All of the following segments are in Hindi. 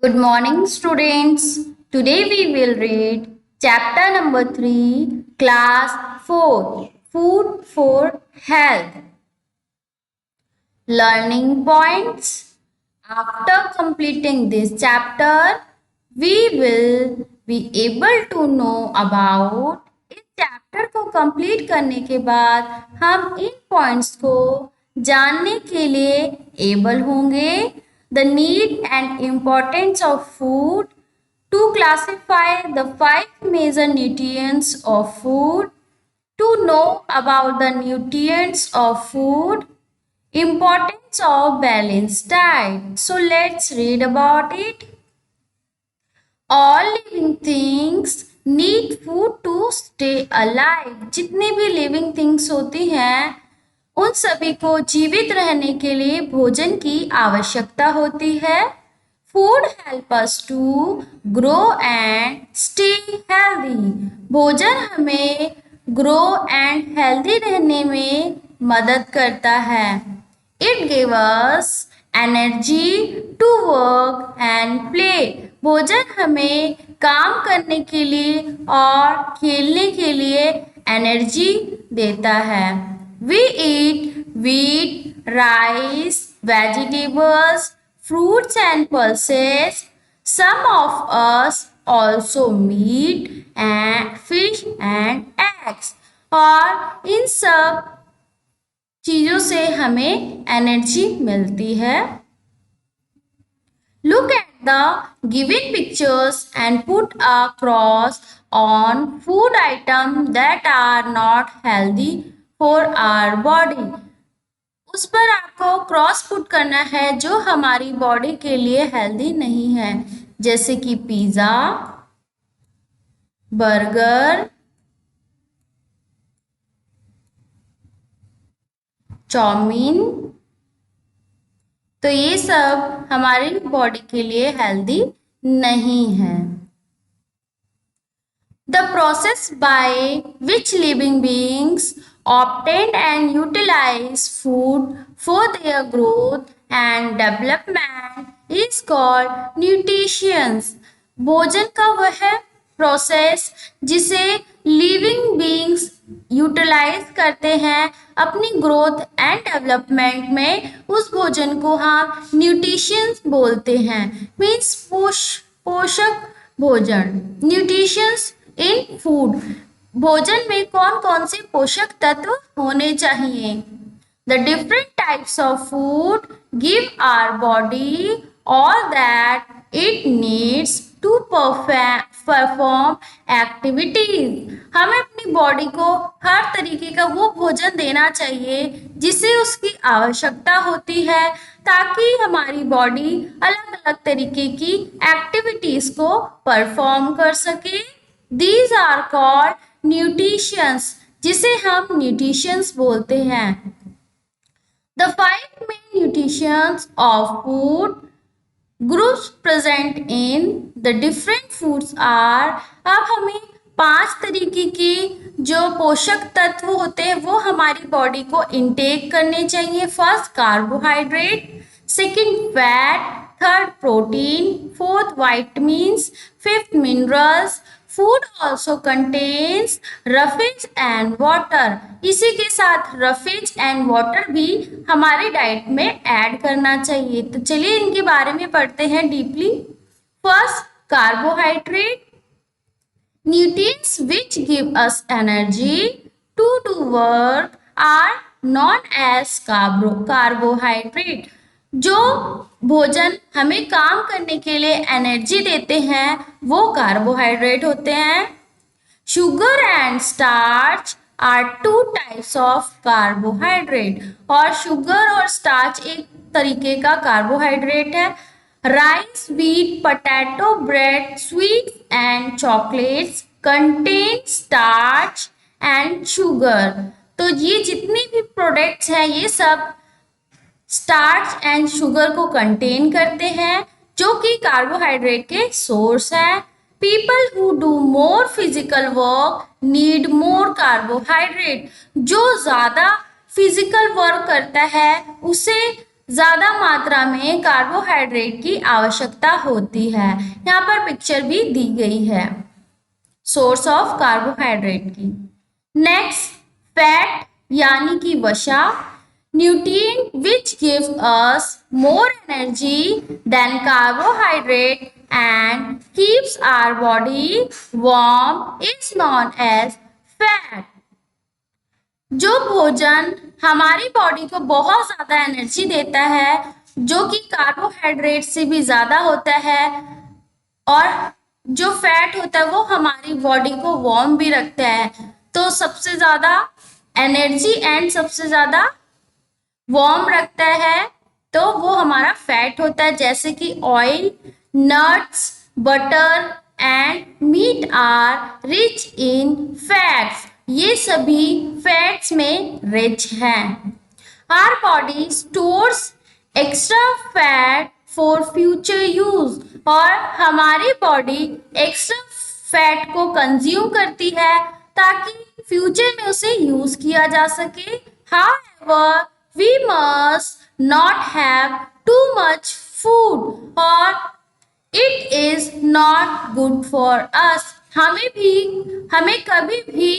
Good morning, students. Today we will read chapter number 3, class 4, Food for Health. Learning points. After completing this chapter, we will be able to know about इस चैप्टर को कंप्लीट करने के बाद हम इन पॉइंट्स को जानने के लिए एबल होंगे. The need and importance of food, to classify the 5 major nutrients of food, to know about the nutrients of food, importance of balanced diet. So let's read about it. All living things need food to stay alive. जितनी भी living things होती हैं उन सभी को जीवित रहने के लिए भोजन की आवश्यकता होती है. Food help us to grow and stay healthy. भोजन हमें ग्रो एंड हेल्दी रहने में मदद करता है. It give us energy to work and play. भोजन हमें काम करने के लिए और खेलने के लिए एनर्जी देता है. We eat wheat, rice, vegetables, fruits and pulses. Some of us also meat and fish and eggs. और इन सब चीज़ों से हमें एनर्जी मिलती है. Look at the given pictures and put a cross on food items that are not healthy for our body. उस पर आपको क्रॉस पुट करना है जो हमारी बॉडी के लिए हेल्दी नहीं है, जैसे कि पिज्जा, बर्गर, चाउमीन. तो ये सब हमारी बॉडी के लिए हेल्दी नहीं है. The process by which living beings obtain and utilize food for their growth and development is called nutrition. भोजन का वह प्रोसेस जिसे लिविंग बीइंग्स यूटिलाइज करते हैं अपनी ग्रोथ एंड डेवलपमेंट में, उस भोजन को हम न्यूट्रिशंस बोलते हैं. मीन्स पोषक भोजन. Nutritions in food. भोजन में कौन कौन से पोषक तत्व होने चाहिए. The different types of food give our body all that it needs to perform activities. हमें अपनी बॉडी को हर तरीके का वो भोजन देना चाहिए जिसे उसकी आवश्यकता होती है, ताकि हमारी बॉडी अलग अलग तरीके की एक्टिविटीज को परफॉर्म कर सके. These are called nutritions, जिसे हम nutritions बोलते हैं. The 5 main nutritions of food groups present in the different foods are. अब हमें 5 तरीके की जो पोषक तत्व होते हैं वो हमारी बॉडी को इनटेक करने चाहिए. First carbohydrate, second fat, third protein, fourth vitamins, fifth minerals. Food also contains roughage and water. इसी के साथ रफेज एंड वाटर भी हमारे डाइट में ऐड करना चाहिए. तो चलिए इनके बारे में पढ़ते हैं deeply. First carbohydrate. Nutrients which give us energy to do work are known as carbohydrate. जो भोजन हमें काम करने के लिए एनर्जी देते हैं वो कार्बोहाइड्रेट होते हैं. Sugar and starch are 2 types of carbohydrate. और शुगर और स्टार्च एक तरीके का कार्बोहाइड्रेट है. Rice, wheat, potato, bread, sweets and chocolates contain starch and sugar. तो ये जितनी भी प्रोडक्ट्स हैं ये सब स्टार्च एंड शुगर को कंटेन करते हैं, जो कि कार्बोहाइड्रेट के सोर्स हैं. People who do more physical work need more carbohydrate. जो ज़्यादा फिजिकल वर्क करता है उसे ज्यादा मात्रा में कार्बोहाइड्रेट की आवश्यकता होती है। यहाँ पर पिक्चर भी दी गई है सोर्स ऑफ कार्बोहाइड्रेट की। नेक्स्ट, फैट यानी कि वसा, nutrient which give us more energy than carbohydrate and keeps our body warm is known as fat. जो भोजन हमारी बॉडी को बहुत ज्यादा एनर्जी देता है, जो कि कार्बोहाइड्रेट से भी ज्यादा होता है, और जो फैट होता है वो हमारी बॉडी को वार्म भी रखता है। तो सबसे ज्यादा एनर्जी एंड सबसे ज्यादा वार्म रखता है तो वो हमारा फैट होता है, जैसे कि oil, nuts, butter and meat are rich in fats. ये सभी फैट्स में रिच हैं। Our body stores extra fat for future use, और हमारी बॉडी एक्स्ट्रा फैट को कंज्यूम करती है ताकि फ्यूचर में उसे यूज किया जा सके। However we must not have too much food और it is not good for us. हमें कभी भी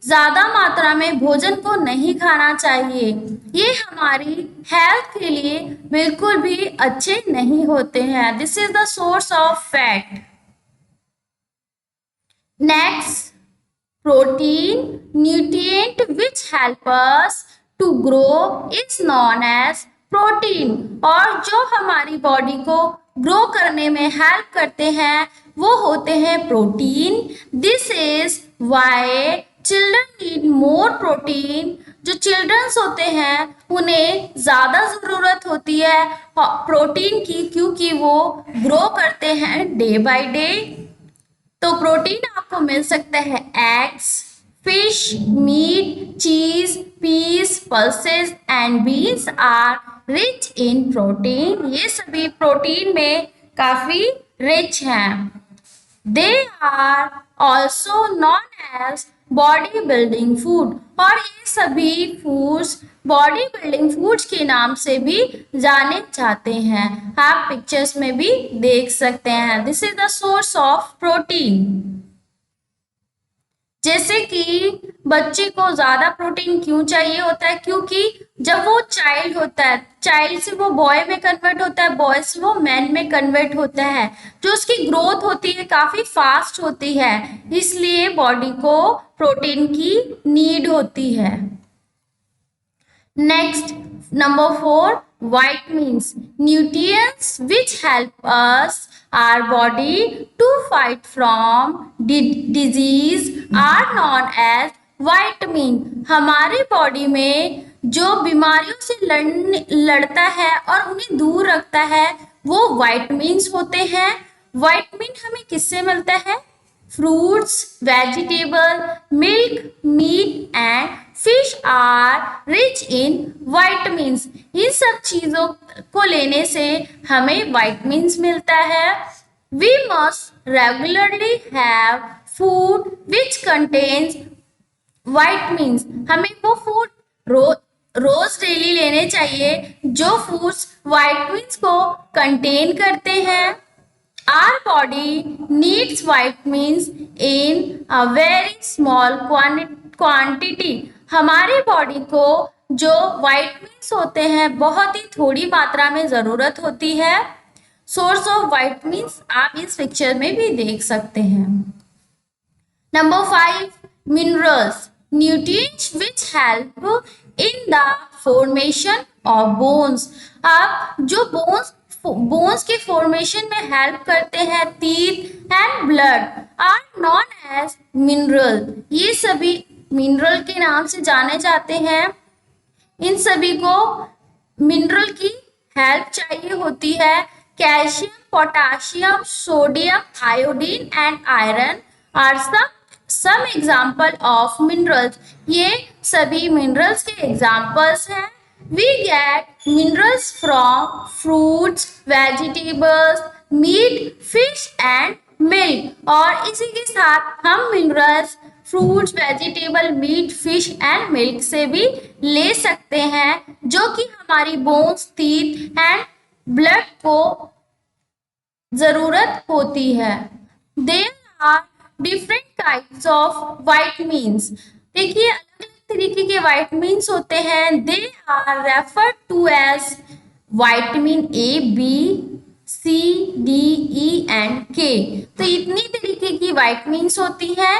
ज्यादा मात्रा में भोजन को नहीं खाना चाहिए। ये हमारी हेल्थ के लिए बिल्कुल भी अच्छे नहीं होते हैं। This is the source of fat. Next, protein, nutrient which help us to grow is known as protein, और जो हमारी बॉडी को ग्रो करने में हेल्प करते हैं वो होते हैं protein. This is why children need more protein. जो चिल्ड्रंस होते हैं उन्हें ज्यादा जरूरत होती है प्रोटीन की, क्योंकि वो ग्रो करते हैं डे बाय डे। तो प्रोटीन आपको मिल सकता है eggs, fish, meat, cheese, peas, pulses and beans are rich in protein. ये सभी प्रोटीन में काफी रिच हैं। They are also known as body building food, और ये सभी फूड्स बॉडी बिल्डिंग फूड्स के नाम से भी जाने जाते हैं। आप पिक्चर्स में भी देख सकते हैं। This is the source of protein. जैसे कि बच्चे को ज्यादा प्रोटीन क्यों चाहिए होता है, क्योंकि जब वो चाइल्ड होता है, चाइल्ड से वो बॉय में कन्वर्ट होता है, बॉय से वो मैन में कन्वर्ट होता है, जो उसकी ग्रोथ होती है काफी फास्ट होती है, इसलिए बॉडी को प्रोटीन की नीड होती है। Next, number 4, vitamins, nutrients which help us our body to fight from disease are known as vitamin। हमारी बॉडी में जो बीमारियों से लड़ता है और उन्हें दूर रखता है वो वाइटमिन्स होते हैं। वाइटमिन हमें किससे मिलता है? Fruits, vegetable, milk, meat and fish are rich in vitamins. इन सब चीजों को लेने से हमें वाइटमिन्स मिलता है। We must regularly have food which contains vitamins. हमें वो फूड रोज डेली लेने चाहिए जो फूड्स वाइटमिन्स को कंटेन करते हैं। Our body needs vitamins in a very small quantity। हमारी बॉडी को जो वाइटमिन्स होते हैं बहुत ही थोड़ी मात्रा में जरूरत होती है। सोर्स ऑफ वाइटमिन्स आप इस पिक्चर में भी देख सकते हैं। Number 5, minerals, nutrients which help in the formation of bones. अब जो बोन्स के फॉर्मेशन में हेल्प करते हैं, teeth and blood are known as mineral. ये सभी मिनरल के नाम से जाने जाते हैं। इन सभी को मिनरल की हेल्प चाहिए होती है। Calcium, potassium, sodium, iodine and iron are some example of minerals। ये सभी मिनरल्स के एग्जाम्पल्स हैं। We get minerals from fruits, vegetables, meat, fish and milk। और इसी के साथ हम minerals fruits, vegetable, meat, fish and milk से भी ले सकते हैं, जो कि हमारी बोन्स, टीथ एंड ब्लड को जरूरत होती है। There are different kinds of vitamins. देखिए अलग अलग तरीके के वाइटमिन्स होते हैं। They are referred to as vitamin A, B, C, D, E and K. तो इतनी तरीके की विटामिन्स होती है।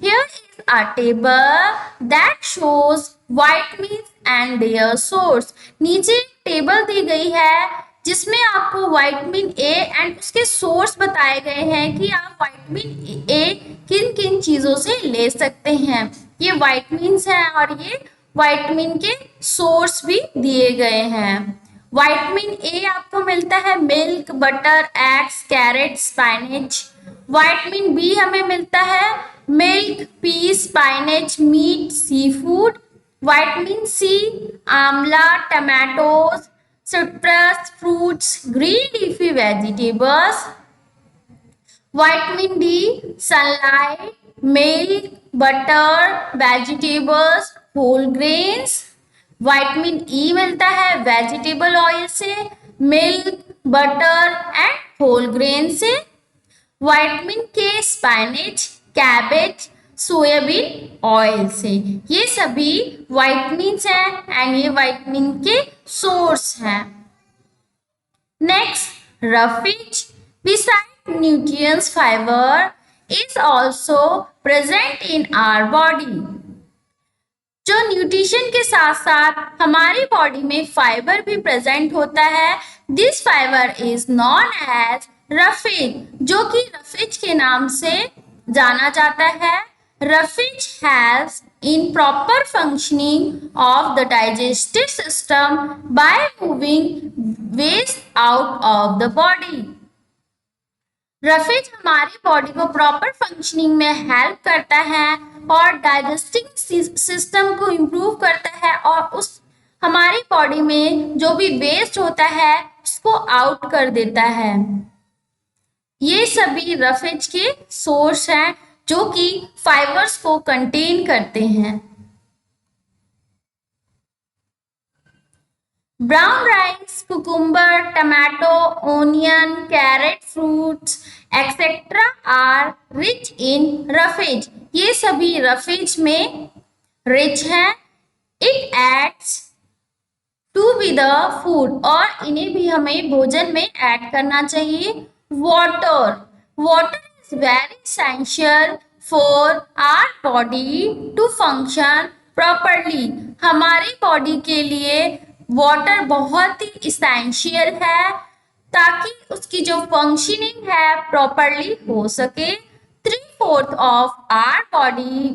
Here is a table that shows vitamins and their source. नीचे टेबल दी गई है जिसमें आपको विटामिन ए एंड उसके सोर्स बताए गए हैं कि आप विटामिन ए किन किन चीजों से ले सकते हैं। ये विटामिन्स हैं और ये विटामिन के सोर्स भी दिए गए हैं। विटामिन ए आपको मिलता है milk, butter, eggs, carrot, spinach. Vitamin B हमें मिलता है milk, peas, spinach, meat, sea food. Vitamin C आंवला, tomatoes, citrus fruits, green leafy vegetables. Vitamin D sunlight, milk, butter, vegetables, whole grains. Vitamin E मिलता है वेजिटेबल ऑयल से, milk, butter and whole grain से। Vitamin K spinach, cabbage, soybean oil से। ये सभी विटामिन्स हैं एंड ये विटामिन के सोर्स हैं। Next roughage besides nutrients fiber is also present in our body. जो न्यूट्रिशन के साथ साथ हमारी बॉडी में फाइबर भी प्रेजेंट होता है। This fiber is known as roughage, जो कि रफेज के नाम से जाना जाता है। Roughage helps in proper functioning of the digestive system by moving waste out of the body. Roughage हमारी बॉडी को प्रॉपर फंक्शनिंग में हेल्प करता है और डाइजेस्टिंग सिस्टम को इम्प्रूव करता है और उस हमारी बॉडी में जो भी वेस्ट होता है उसको आउट कर देता है। ये सभी रफेज के सोर्स हैं जो कि फाइबर्स को कंटेन करते हैं। Brown rice, cucumber, tomato, onion, carrot, fruits etcetera are rich in roughage. ये सभी रफेज में रिच हैं। It adds to be the food, और इन्हें भी हमें भोजन में ऐड करना चाहिए। Water is very essential for our body to function properly. हमारी बॉडी के लिए वाटर बहुत ही इसेंशियल है ताकि उसकी जो फंक्शनिंग है प्रॉपरली हो सके। 3/4 of our body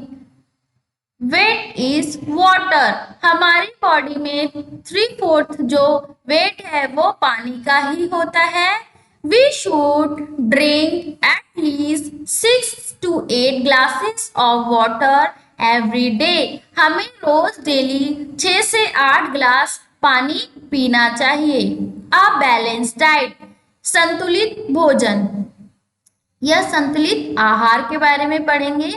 weight is water. हमारी बॉडी में 3/4 जो वेट है वो पानी का ही होता है। We should drink at least 6 to 8 glasses of water every day. हमें रोज डेली 6 से 8 ग्लास पानी पीना चाहिए। A balanced diet, संतुलित भोजन या संतुलित आहार के बारे में पढ़ेंगे।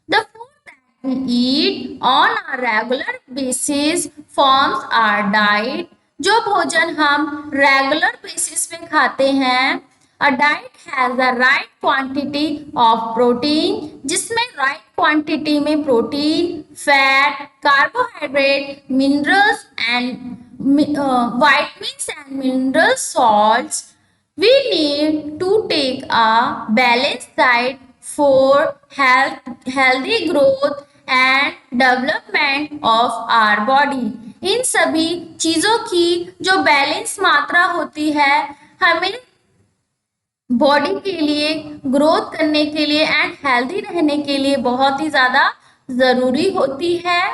The food that we eat on a regular basis forms our diet. जो भोजन हम रेगुलर बेसिस पे खाते हैं। A diet has the right quantity of protein, जिसमें राइट क्वांटिटी में protein, fat, carbohydrate, minerals and vitamins and mineral salts. We need to take a balanced diet for healthy growth and development of our body. इन सभी चीजों की जो बैलेंस मात्रा होती है हमें बॉडी के लिए ग्रोथ करने के लिए एंड हेल्दी रहने के लिए बहुत ही ज्यादा जरूरी होती है।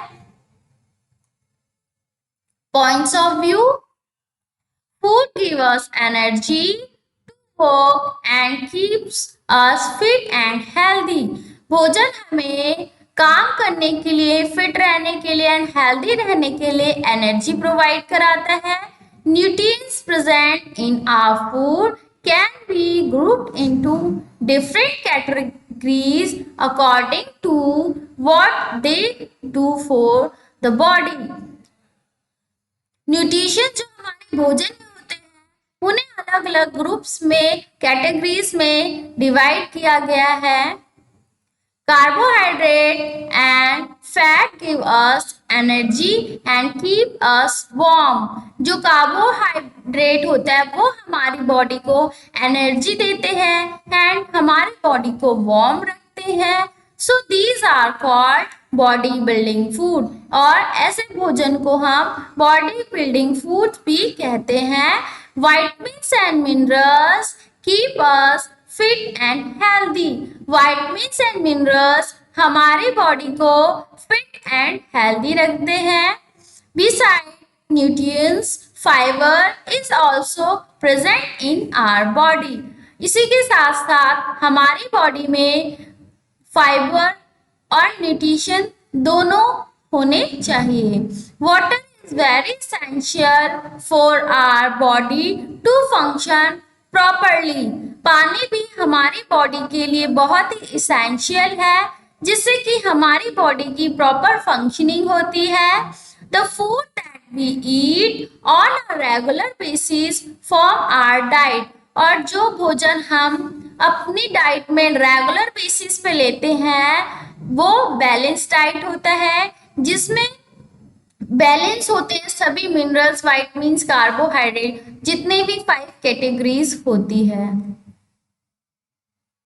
Points of view, food gives us energy to work and keeps us fit and healthy. भोजन हमें काम करने के लिए, फिट रहने के लिए एंड हेल्दी रहने के लिए एनर्जी प्रोवाइड कराता है। Nutrients present in our food can be grouped into different decrease according to what they do for the body. Nutrition जो हमारे भोजन में होते हैं उन्हें अलग अलग ग्रुप्स में कैटेगरीज में डिवाइड किया गया है. Carbohydrate and fat give us energy and keep us warm. जो कार्बोहाइड्रेट होता है वो हमारी बॉडी को एनर्जी देते हैं एंड हमारी बॉडी को वार्म रखते हैं. So these are called body building food. और ऐसे भोजन को हम बॉडी बिल्डिंग फूड भी कहते हैं. Vitamins and minerals keep us fit and healthy. Vitamins and minerals हमारी बॉडी को फिट एंड हेल्दी रखते हैं. Besides nutrients fiber is also present in our body. इसी के साथ साथ हमारी बॉडी में फाइबर और न्यूट्रिशन दोनों होने चाहिए. Water is very essential for our body to function properly. पानी भी हमारी बॉडी के लिए बहुत ही इसेंशियल है जिससे कि हमारी बॉडी की प्रॉपर फंक्शनिंग होती है. The food that we eat on a regular basis form our diet. और जो भोजन हम अपनी डाइट में रेगुलर बेसिस पे लेते हैं वो बैलेंस डाइट होता है जिसमें बैलेंस होते हैं सभी मिनरल्स, विटामिन्स, कार्बोहाइड्रेट जितने भी 5 कैटेगरीज होती है.